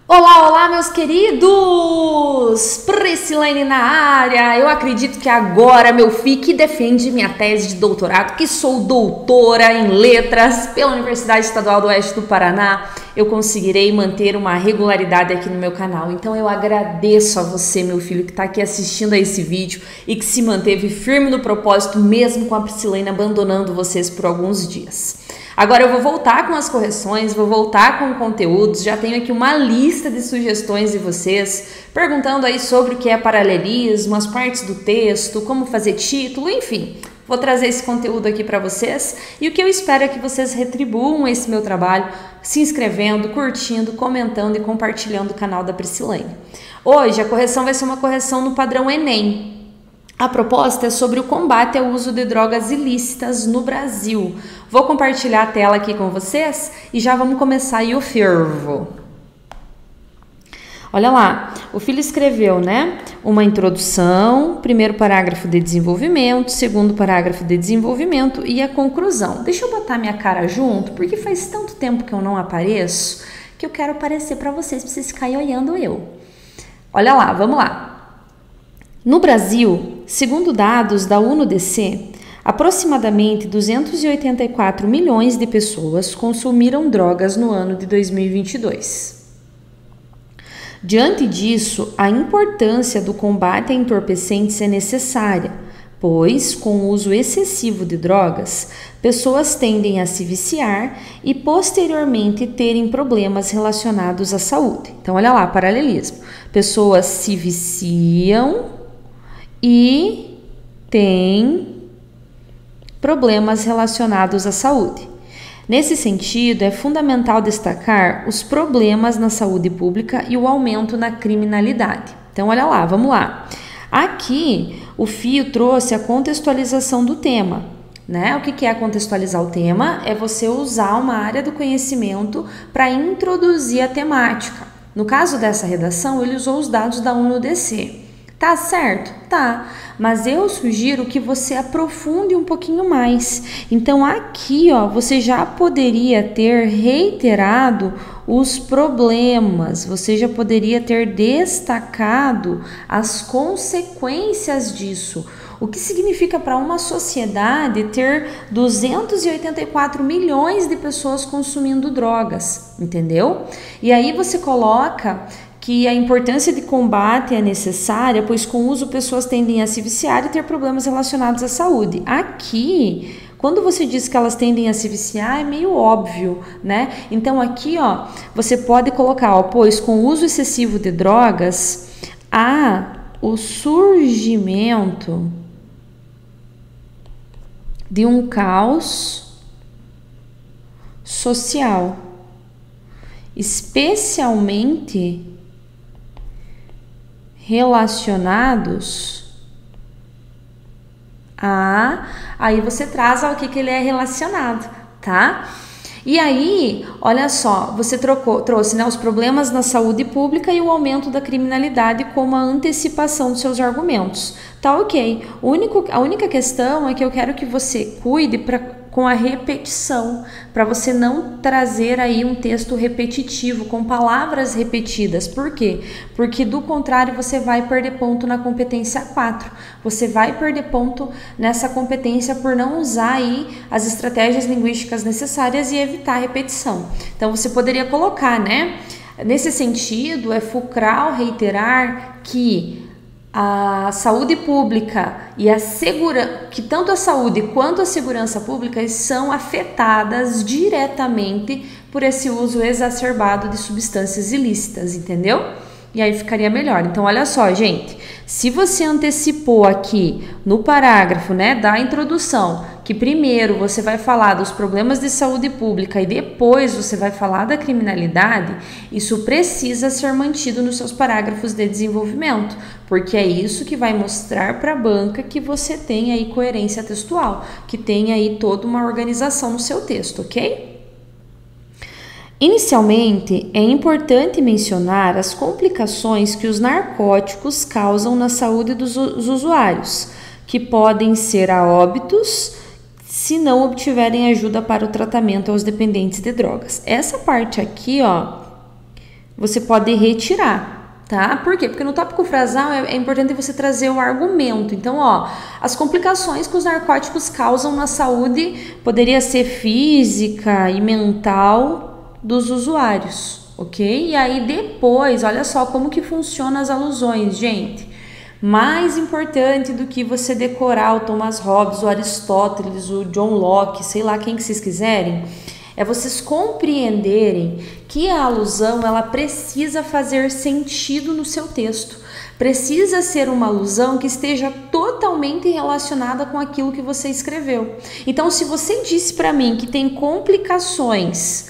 Olá, olá, meus queridos! Priscilane na área! Eu acredito que agora, meu filho, que defende minha tese de doutorado, que sou doutora em letras pela Universidade Estadual do Oeste do Paraná, eu conseguirei manter uma regularidade aqui no meu canal. Então eu agradeço a você, meu filho, que está aqui assistindo a esse vídeo e que se manteve firme no propósito, mesmo com a Priscilane abandonando vocês por alguns dias. Agora eu vou voltar com as correções, vou voltar com conteúdos, já tenho aqui uma lista de sugestões de vocês, perguntando aí sobre o que é paralelismo, as partes do texto, como fazer título, enfim. Vou trazer esse conteúdo aqui para vocês e o que eu espero é que vocês retribuam esse meu trabalho se inscrevendo, curtindo, comentando e compartilhando o canal da Priscilane. Hoje a correção vai ser uma correção no padrão Enem. A proposta é sobre o combate ao uso de drogas ilícitas no Brasil. Vou compartilhar a tela aqui com vocês e já vamos começar aí o fervo. Olha lá, o filho escreveu, né? Uma introdução, primeiro parágrafo de desenvolvimento, segundo parágrafo de desenvolvimento e a conclusão. Deixa eu botar minha cara junto, porque faz tanto tempo que eu não apareço que eu quero aparecer para vocês ficarem olhando eu. Olha lá, vamos lá. No Brasil, segundo dados da UNODC, aproximadamente 284 milhões de pessoas consumiram drogas no ano de 2022. Diante disso, a importância do combate a entorpecentes é necessária, pois, com o uso excessivo de drogas, pessoas tendem a se viciar e, posteriormente, terem problemas relacionados à saúde. Então, olha lá, paralelismo. Pessoas se viciam e tem problemas relacionados à saúde. Nesse sentido, é fundamental destacar os problemas na saúde pública e o aumento na criminalidade. Então, olha lá, vamos lá. Aqui, o Fio trouxe a contextualização do tema, né? O que é contextualizar o tema? É você usar uma área do conhecimento para introduzir a temática. No caso dessa redação, ele usou os dados da UNODC. Tá certo? Tá. Mas eu sugiro que você aprofunde um pouquinho mais. Então, aqui, ó, você já poderia ter reiterado os problemas, você já poderia ter destacado as consequências disso. O que significa para uma sociedade ter 284 milhões de pessoas consumindo drogas, entendeu? E aí você coloca que a importância de combate é necessária, pois com o uso pessoas tendem a se viciar e ter problemas relacionados à saúde. Aqui, quando você diz que elas tendem a se viciar, é meio óbvio, né? Então aqui, ó, você pode colocar, ó, pois com o uso excessivo de drogas, há o surgimento de um caos social, especialmente relacionados a... Aí você traz ao que ele é relacionado, tá? E aí, olha só, você trouxe, né, os problemas na saúde pública e o aumento da criminalidade como a antecipação dos seus argumentos. Tá ok. A única questão é que eu quero que você cuide com a repetição, para você não trazer aí um texto repetitivo, com palavras repetidas. Por quê? Porque do contrário você vai perder ponto na competência 4. Você vai perder ponto nessa competência por não usar aí as estratégias linguísticas necessárias e evitar a repetição. Então você poderia colocar, né? Nesse sentido, é fulcral reiterar que a saúde pública e que tanto a saúde quanto a segurança pública são afetadas diretamente por esse uso exacerbado de substâncias ilícitas, entendeu? E aí ficaria melhor. Então, olha só, gente, se você antecipou aqui no parágrafo, né, da introdução, que primeiro você vai falar dos problemas de saúde pública e depois você vai falar da criminalidade, isso precisa ser mantido nos seus parágrafos de desenvolvimento, porque é isso que vai mostrar para a banca que você tem aí coerência textual, que tem aí toda uma organização no seu texto, ok? Inicialmente, é importante mencionar as complicações que os narcóticos causam na saúde dos usuários, que podem ser a óbitos se não obtiverem ajuda para o tratamento aos dependentes de drogas. Essa parte aqui, ó, você pode retirar, tá? Por quê? Porque no tópico frasal é importante você trazer o argumento. Então, ó, as complicações que os narcóticos causam na saúde poderia ser física e mental dos usuários, ok? E aí depois, olha só como que funcionam as alusões, gente. Mais importante do que você decorar o Thomas Hobbes, o Aristóteles, o John Locke, sei lá quem que vocês quiserem, é vocês compreenderem que a alusão ela precisa fazer sentido no seu texto. Precisa ser uma alusão que esteja totalmente relacionada com aquilo que você escreveu. Então, se você disse para mim que tem complicações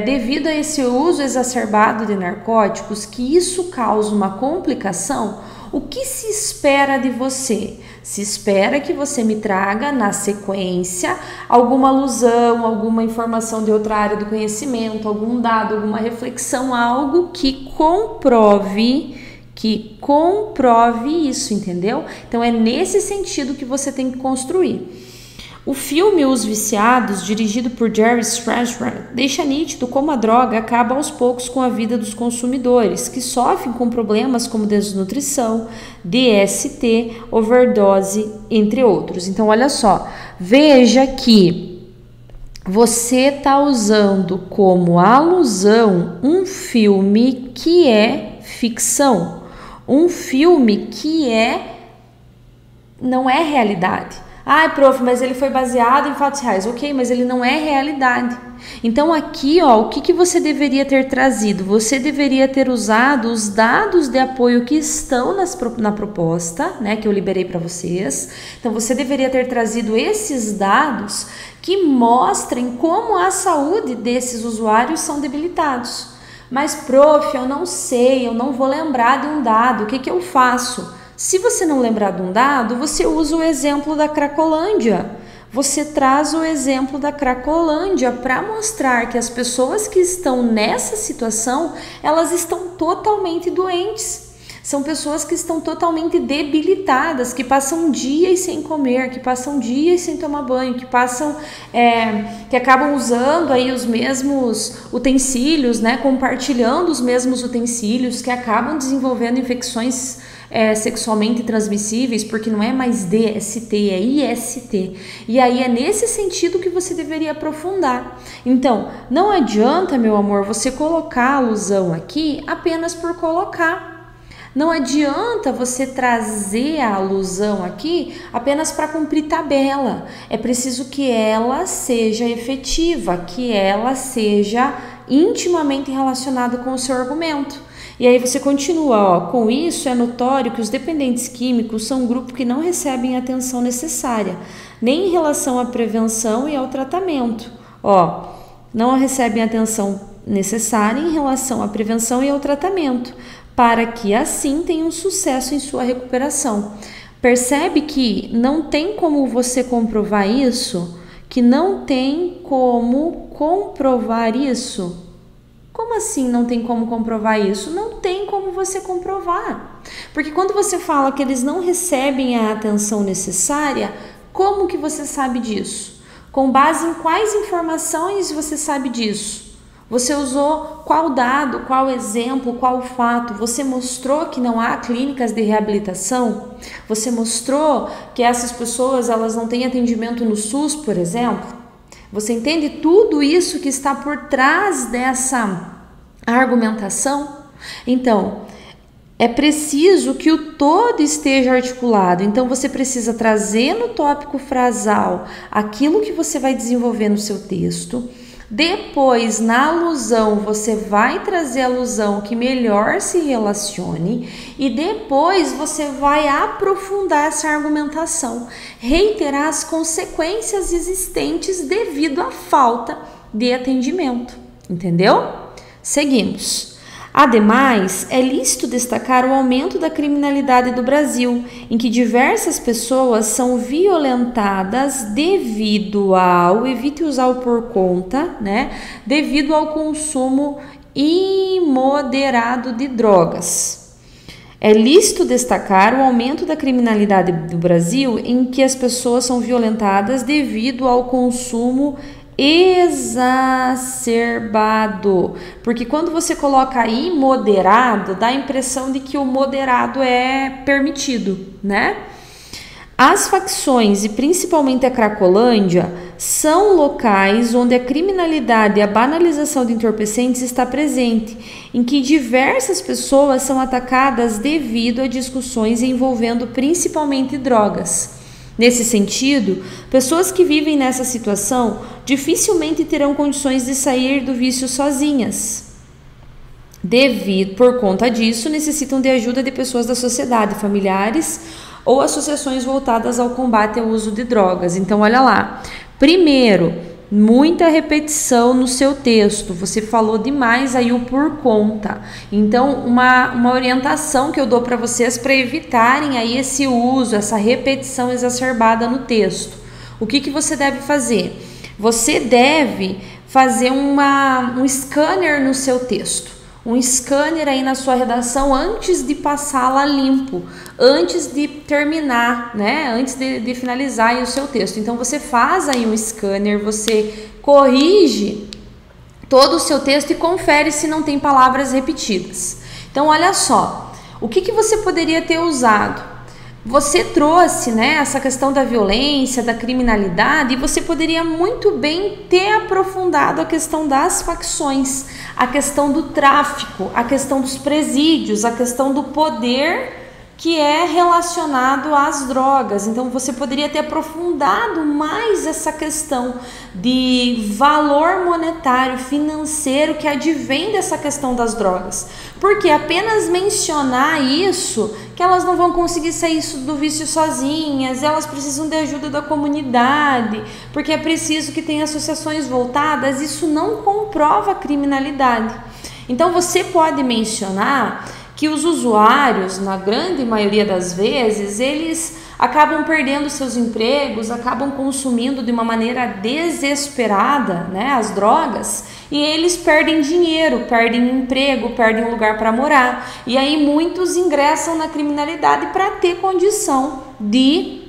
devido a esse uso exacerbado de narcóticos, que isso causa uma complicação, o que se espera de você? Se espera que você me traga na sequência alguma alusão, alguma informação de outra área do conhecimento, algum dado, alguma reflexão, algo que comprove isso, entendeu? Então é nesse sentido que você tem que construir. O filme Os Viciados, dirigido por Jerry Strasberg, deixa nítido como a droga acaba aos poucos com a vida dos consumidores, que sofrem com problemas como desnutrição, DST, overdose, entre outros. Então, olha só, veja que você está usando como alusão um filme que é ficção, um filme que não é realidade. Ai, prof, mas ele foi baseado em fatos reais. Ok, mas ele não é realidade. Então aqui, ó, o que você deveria ter trazido? Você deveria ter usado os dados de apoio que estão na proposta, né, que eu liberei para vocês. Então você deveria ter trazido esses dados que mostrem como a saúde desses usuários são debilitados. Mas, prof, eu não sei, eu não vou lembrar de um dado, o que eu faço? Se você não lembrar de um dado, você usa o exemplo da Cracolândia. Você traz o exemplo da Cracolândia para mostrar que as pessoas que estão nessa situação, elas estão totalmente doentes. São pessoas que estão totalmente debilitadas, que passam dias sem comer, que passam dias sem tomar banho, que acabam usando aí os mesmos utensílios, né? Compartilhando os mesmos utensílios, que acabam desenvolvendo infecções sexualmente transmissíveis, porque não é mais DST, é IST. E aí é nesse sentido que você deveria aprofundar. Então, não adianta, meu amor, você colocar a alusão aqui apenas por colocar. Não adianta você trazer a alusão aqui apenas para cumprir tabela. É preciso que ela seja efetiva, que ela seja intimamente relacionada com o seu argumento. E aí você continua, ó, com isso é notório que os dependentes químicos são um grupo que não recebem a atenção necessária, nem em relação à prevenção e ao tratamento. Ó, não recebem a atenção necessária em relação à prevenção e ao tratamento, para que assim tenham sucesso em sua recuperação. Percebe que não tem como você comprovar isso? Que não tem como comprovar isso? Como assim não tem como comprovar isso? Não tem como você comprovar. Porque quando você fala que eles não recebem a atenção necessária, como que você sabe disso? Com base em quais informações você sabe disso? Você usou qual dado, qual exemplo, qual fato? Você mostrou que não há clínicas de reabilitação? Você mostrou que essas pessoas elas não têm atendimento no SUS, por exemplo? Você entende tudo isso que está por trás dessa argumentação? Então, é preciso que o todo esteja articulado. Então, você precisa trazer no tópico frasal aquilo que você vai desenvolver no seu texto. Depois, na alusão, você vai trazer a alusão que melhor se relacione e depois você vai aprofundar essa argumentação, reiterar as consequências existentes devido à falta de atendimento, entendeu? Seguimos. Ademais, é lícito destacar o aumento da criminalidade do Brasil, em que diversas pessoas são violentadas devido ao, evite usar o por conta, né? Devido ao consumo imoderado de drogas. É lícito destacar o aumento da criminalidade do Brasil, em que as pessoas são violentadas devido ao consumo exacerbado, porque quando você coloca aí moderado, dá a impressão de que o moderado é permitido, né? As facções, e principalmente a Cracolândia, são locais onde a criminalidade e a banalização de entorpecentes está presente, em que diversas pessoas são atacadas devido a discussões envolvendo principalmente drogas. Nesse sentido, pessoas que vivem nessa situação dificilmente terão condições de sair do vício sozinhas. Por conta disso, necessitam de ajuda de pessoas da sociedade, familiares ou associações voltadas ao combate ao uso de drogas. Então, olha lá. Primeiro, muita repetição no seu texto. Você falou demais aí o por conta. Então, uma orientação que eu dou para vocês para evitarem aí esse uso, essa repetição exacerbada no texto. O que você deve fazer? Você deve fazer um scanner no seu texto. Um scanner aí na sua redação antes de passá-la limpo, antes de terminar, né? Antes de finalizar aí o seu texto. Então, você faz aí um scanner, você corrige todo o seu texto e confere se não tem palavras repetidas. Então, olha só, o que você poderia ter usado? Você trouxe, né, essa questão da violência, da criminalidade, e você poderia muito bem ter aprofundado a questão das facções, a questão do tráfico, a questão dos presídios, a questão do poder que é relacionado às drogas. Então, você poderia ter aprofundado mais essa questão de valor monetário, financeiro que advém dessa questão das drogas. Porque apenas mencionar isso, que elas não vão conseguir sair do vício sozinhas, elas precisam de ajuda da comunidade, porque é preciso que tenha associações voltadas, isso não comprova a criminalidade. Então, você pode mencionar que os usuários, na grande maioria das vezes, eles acabam perdendo seus empregos, acabam consumindo de uma maneira desesperada, né, as drogas, e eles perdem dinheiro, perdem emprego, perdem lugar para morar. E aí muitos ingressam na criminalidade para ter condição de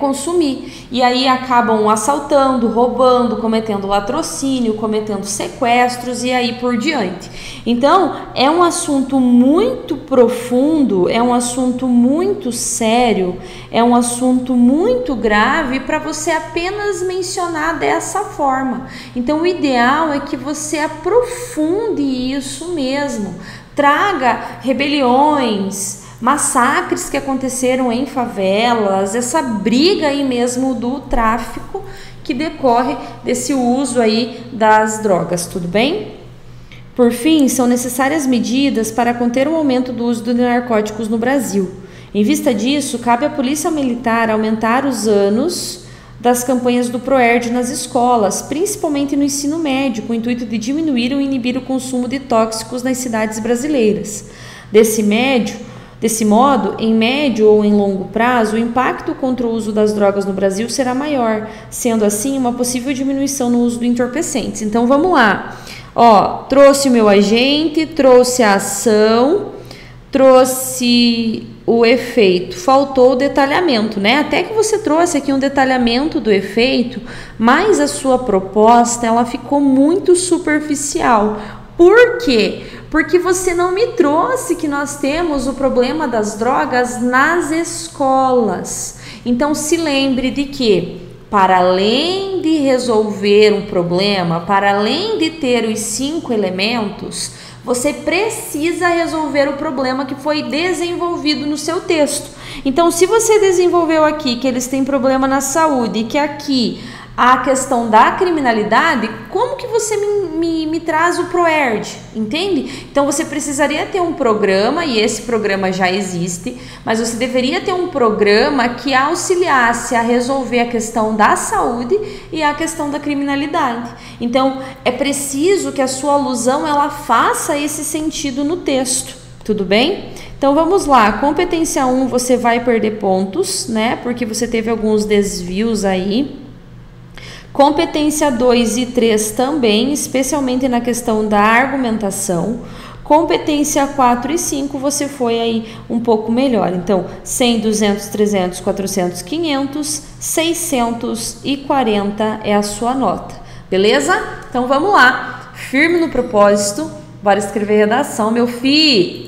consumir, e aí acabam assaltando, roubando, cometendo latrocínio, cometendo sequestros e aí por diante. Então é um assunto muito profundo, é um assunto muito sério, é um assunto muito grave para você apenas mencionar dessa forma. Então o ideal é que você aprofunde isso mesmo, traga rebeliões, massacres que aconteceram em favelas, essa briga aí mesmo do tráfico que decorre desse uso aí das drogas, tudo bem? Por fim, são necessárias medidas para conter o aumento do uso de narcóticos no Brasil. Em vista disso, cabe à Polícia Militar aumentar os anos das campanhas do PROERD nas escolas, principalmente no ensino médio, com o intuito de diminuir ou inibir o consumo de tóxicos nas cidades brasileiras. Desse modo, em médio ou em longo prazo, o impacto contra o uso das drogas no Brasil será maior, sendo assim uma possível diminuição no uso de entorpecentes. Então vamos lá. Trouxe o meu agente, trouxe a ação, trouxe o efeito, faltou o detalhamento, né? Até que você trouxe aqui um detalhamento do efeito, mas a sua proposta ela ficou muito superficial. Por quê? Porque você não me trouxe que nós temos o problema das drogas nas escolas. Então se lembre de que, para além de resolver um problema, para além de ter os 5 elementos, você precisa resolver o problema que foi desenvolvido no seu texto. Então, se você desenvolveu aqui que eles têm problema na saúde e que aqui a questão da criminalidade, como que você me traz o PROERD, entende? Então você precisaria ter um programa, e esse programa já existe, mas você deveria ter um programa que auxiliasse a resolver a questão da saúde e a questão da criminalidade. Então é preciso que a sua alusão ela faça esse sentido no texto, tudo bem? Então vamos lá, competência 1 você vai perder pontos, né? Porque você teve alguns desvios aí. Competência 2 e 3 também, especialmente na questão da argumentação. Competência 4 e 5, você foi aí um pouco melhor. Então, 100, 200, 300, 400, 500, 640 é a sua nota. Beleza? Então, vamos lá. Firme no propósito. Bora escrever redação, meu filho.